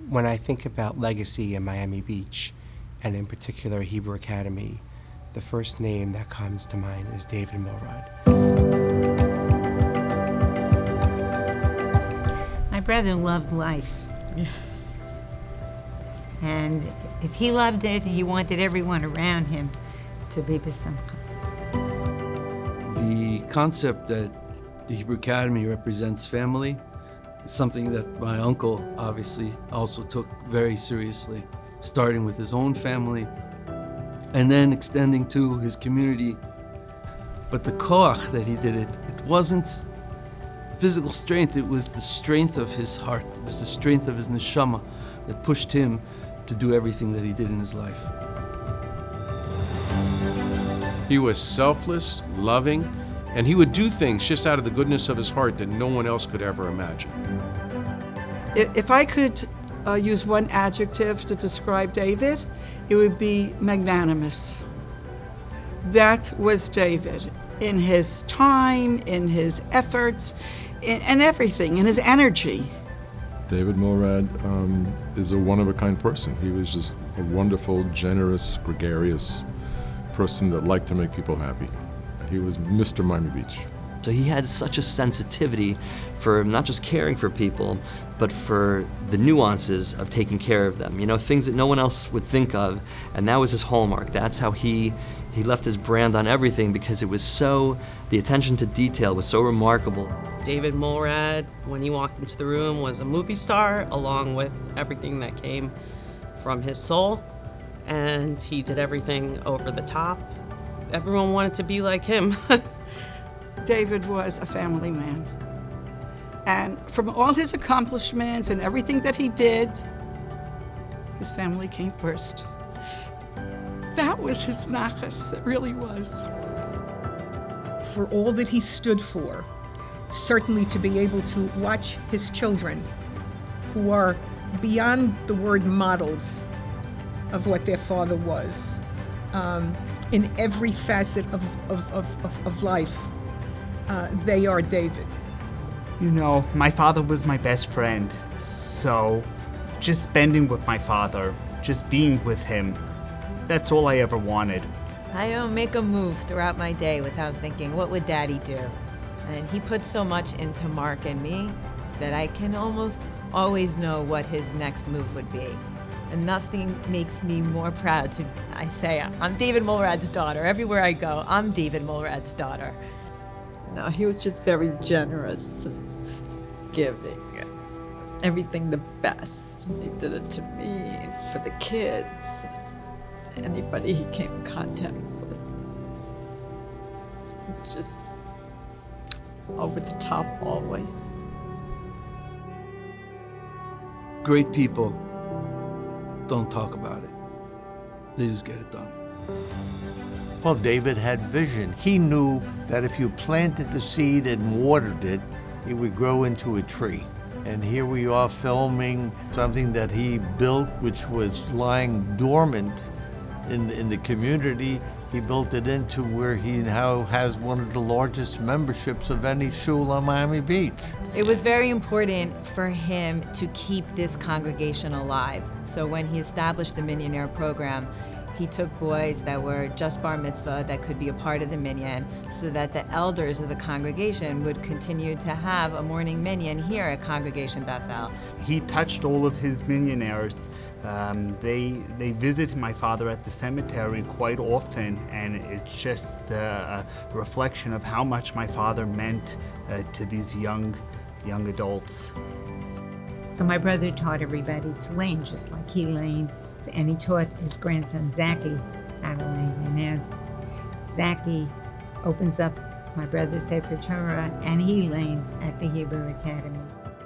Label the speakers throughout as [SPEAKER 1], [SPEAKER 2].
[SPEAKER 1] When I think about legacy in Miami Beach, and in particular Hebrew Academy, the first name that comes to mind is David Muhlrad.
[SPEAKER 2] My brother loved life. And if he loved it, he wanted everyone around him to be b'simcha.
[SPEAKER 3] The concept that the Hebrew Academy represents family is something that my uncle obviously also took very seriously, starting with his own family and then extending to his community. But the koach that he did it wasn't physical strength, it was the strength of his heart, it was the strength of his neshama that pushed him to do everything that he did in his life.
[SPEAKER 4] He was selfless, loving, and he would do things just out of the goodness of his heart that no one else could ever imagine.
[SPEAKER 5] If I could use one adjective to describe David, it would be magnanimous. That was David in his time, in his efforts, and everything, in his energy.
[SPEAKER 6] David Muhlrad is a one-of-a-kind person. He was just a wonderful, generous, gregarious person that liked to make people happy. He was Mr. Miami Beach.
[SPEAKER 7] So he had such a sensitivity for not just caring for people, but for the nuances of taking care of them. You know, things that no one else would think of, and that was his hallmark. That's how he left his brand on everything, because it was so, the attention to detail was so remarkable.
[SPEAKER 8] David Muhlrad, when he walked into the room, was a movie star, along with everything that came from his soul, and he did everything over the top. Everyone wanted to be like him.
[SPEAKER 5] David was a family man. And from all his accomplishments and everything that he did, his family came first. That was his nachas, that really was.
[SPEAKER 9] For all that he stood for, certainly to be able to watch his children, who are beyond the word models of what their father was, in every facet of life, they are David.
[SPEAKER 10] You know, my father was my best friend, so just spending with my father, just being with him, that's all I ever wanted.
[SPEAKER 11] I don't make a move throughout my day without thinking, what would Daddy do? And he put so much into Mark and me that I can almost always know what his next move would be. And nothing makes me more proud I say, I'm David Muhlrad's daughter. Everywhere I go, I'm David Muhlrad's daughter.
[SPEAKER 12] No, he was just very generous, giving, everything the best. He did it to me, for the kids, anybody he came in contact with. It was just over the top always.
[SPEAKER 3] Great people don't talk about it. They just get it done.
[SPEAKER 13] Well, David had vision. He knew that if you planted the seed and watered it, it would grow into a tree. And here we are filming something that he built, which was lying dormant in the community. He built it into where he now has one of the largest memberships of any shul on Miami Beach.
[SPEAKER 11] It was very important for him to keep this congregation alive. So when he established the Minyaner program, he took boys that were just bar mitzvah that could be a part of the minyan, so that the elders of the congregation would continue to have a morning minyan here at Congregation Bethel.
[SPEAKER 10] He touched all of his millionaires. They visited my father at the cemetery quite often, and it's just a reflection of how much my father meant to these young adults.
[SPEAKER 2] So my brother taught everybody to lane, just like he laned. And he taught his grandson, Zaki, how to lane. And as Zaki opens up my brother's Sefer Torah, and he lanes at the Hebrew Academy.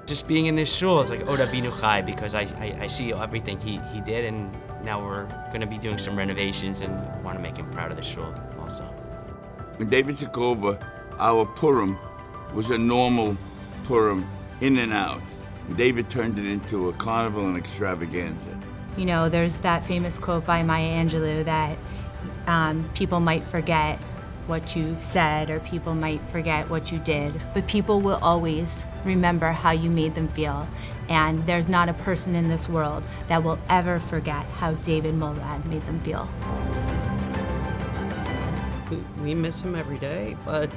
[SPEAKER 14] Just being in this shul is like Oda Binu Chai, because I see everything he did, and now we're going to be doing some renovations and want to make him proud of the shul also.
[SPEAKER 15] When David took over, our Purim was a normal Purim, in and out. David turned it into a carnival and extravaganza.
[SPEAKER 16] You know, there's that famous quote by Maya Angelou that people might forget, what you said, or people might forget what you did, but people will always remember how you made them feel. And there's not a person in this world that will ever forget how David Muhlrad made them feel.
[SPEAKER 8] We miss him every day, but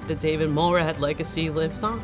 [SPEAKER 8] the David Muhlrad legacy lives on.